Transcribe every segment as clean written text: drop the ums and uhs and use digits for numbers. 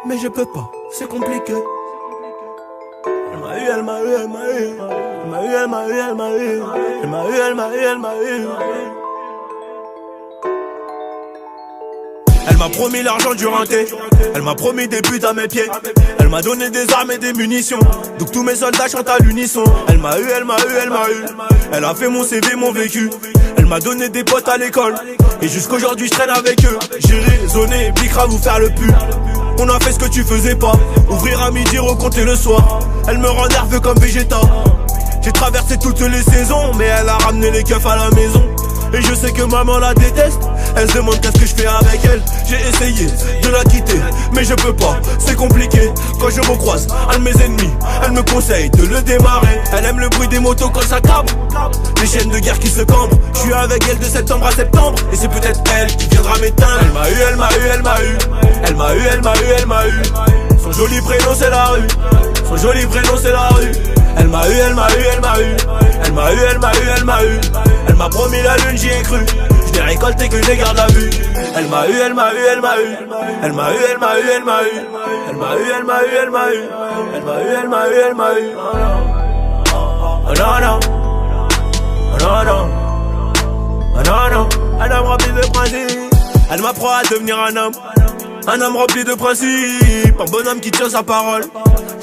mais je peux pas, c'est compliqué. Elle m'a eu, elle m'a eu, elle m'a eu. Elle m'a eu, elle m'a eu, elle m'a eu. Elle m'a eu, elle m'a eu, elle m'a eu. Elle m'a promis l'argent du renté. Elle m'a promis des buts à mes pieds. Elle m'a donné des armes et des munitions. Donc tous mes soldats chantent à l'unisson. Elle m'a eu, elle m'a eu, elle m'a eu. Elle a fait mon CV, mon vécu. Elle m'a donné des potes à l'école. Et jusqu'aujourd'hui je traîne avec eux. J'ai raisonné, Bicra vous faire le pu. On a fait ce que tu faisais pas. Ouvrir à midi, recompter le soir. Elle me rend nerveux comme Vegeta. J'ai traversé toutes les saisons, mais elle a ramené les keufs à la maison. Et je sais que maman la déteste. Elle se demande qu'est-ce que je fais avec elle. J'ai essayé de la quitter, mais je peux pas, c'est compliqué. Quand je me croise, un de mes ennemis, elle me conseille de le démarrer. Elle aime le bruit des motos quand ça cabre, les chaînes de guerre qui se cambrent. Je suis avec elle de septembre à septembre, et c'est peut-être elle qui viendra m'éteindre. Elle m'a eu, elle m'a eu, elle m'a eu. Elle m'a eu, elle m'a eu, elle m'a eu. Son joli prénom c'est la rue. Son joli prénom c'est la rue. Elle m'a eu, elle m'a eu, elle m'a eu. Elle m'a eu, elle m'a eu, elle m'a eu. Elle m'a promis la lune, j'y ai cru. Je l'ai récolté que je les garde à vue. Elle m'a eu, elle m'a eu, elle m'a eu. Elle m'a eu, elle m'a eu, elle m'a eu. Elle m'a eu, elle m'a eu, elle m'a eu. Elle m'a eu, elle m'a eu, elle m'a eu. Oh non, non. Oh non, non. Oh non, non. Un homme rempli de principes. Elle m'apprend à devenir un homme. Un homme rempli de principes. Un bonhomme qui tient sa parole.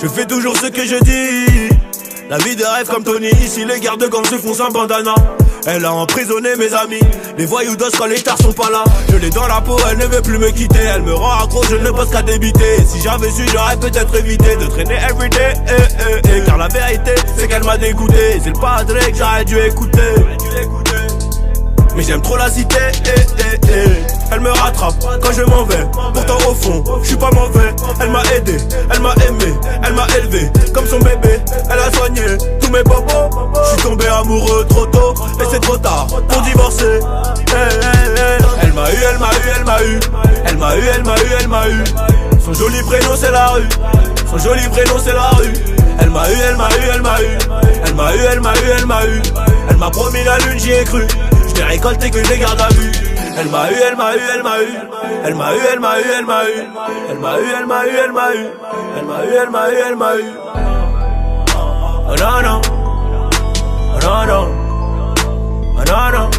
Je fais toujours ce que je dis. La vie de rêve comme Tony. Ici les gardes de gang se font sans bandana. Elle a emprisonné mes amis. Les voyous d'os quand les stars sont pas là. Je l'ai dans la peau, elle ne veut plus me quitter. Elle me rend accro, je ne pense qu'à débiter. Si j'avais su, j'aurais peut-être évité de traîner everyday. Car la vérité, c'est qu'elle m'a dégoûté. C'est le padre que j'aurais dû écouter. Mais j'aime trop la cité. Elle me rattrape quand je m'en vais. Pourtant au fond, je suis pas mauvais. Elle m'a aidé, elle m'a aimé, elle m'a élevé comme son bébé. Elle a soigné tous mes bobos. Je suis tombé amoureux trop tôt. Et c'est trop tard pour divorcer. Elle m'a eu, elle m'a eu, elle m'a eu. Elle m'a eu, elle m'a eu, elle m'a eu. Son joli prénom c'est la rue. Son joli prénom c'est la rue. Elle m'a eu, elle m'a eu, elle m'a eu. Elle m'a eu, elle m'a eu, elle m'a eu. Elle m'a promis la lune, j'y ai cru. Je l'ai récolté que je les garde à vue. Elle m'a eu, elle m'a eu, elle m'a eu. Elle m'a eu, elle m'a eu, elle m'a eu. Elle m'a eu, elle m'a eu, elle m'a eu. Elle m'a eu, elle m'a eu, elle m'a eu. Oh non, non. Oh non, non. Oh non, non.